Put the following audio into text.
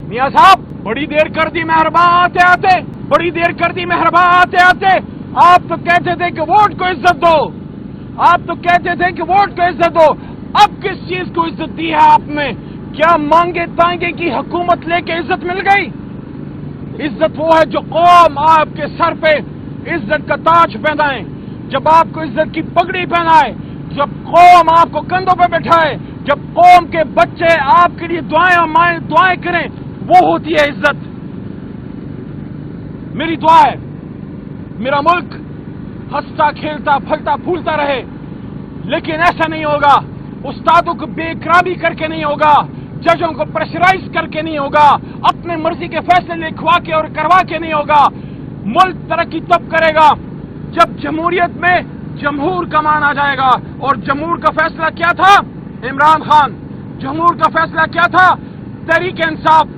मियां साहब, बड़ी देर कर दी मेहरबान आते आते, बड़ी देर कर दी मेहरबान आते आते। आप तो कहते थे कि वोट को इज्जत दो, आप तो कहते थे कि वोट को इज्जत दो। अब किस चीज को इज्जत दी है आपने? क्या मांगे तांगे की हुकूमत लेके इज्जत मिल गई? इज्जत वो है जो कौम आपके सर पे इज्जत का ताज पहनाए, जब आपको इज्जत की पगड़ी पहनाए, जब कौम आपको कंधों पे बैठाए, जब कौम के बच्चे आपके लिए दुआएं और माएं दुआएं करें, वो होती है इज्जत। मेरी दुआ है मेरा मुल्क हंसता खेलता फलता फूलता रहे, लेकिन ऐसा नहीं होगा। उस्तादों को बेकरामी करके नहीं होगा, जजों को प्रेशराइज करके नहीं होगा, अपने मर्जी के फैसले लिखवा के और करवा के नहीं होगा। मुल्क तरक्की तब करेगा जब जमहूरियत में जमहूर का मान आ जाएगा। और जमहूर का फैसला क्या था? इमरान खान। जमहूर का फैसला क्या था? तहरीक इंसाफ।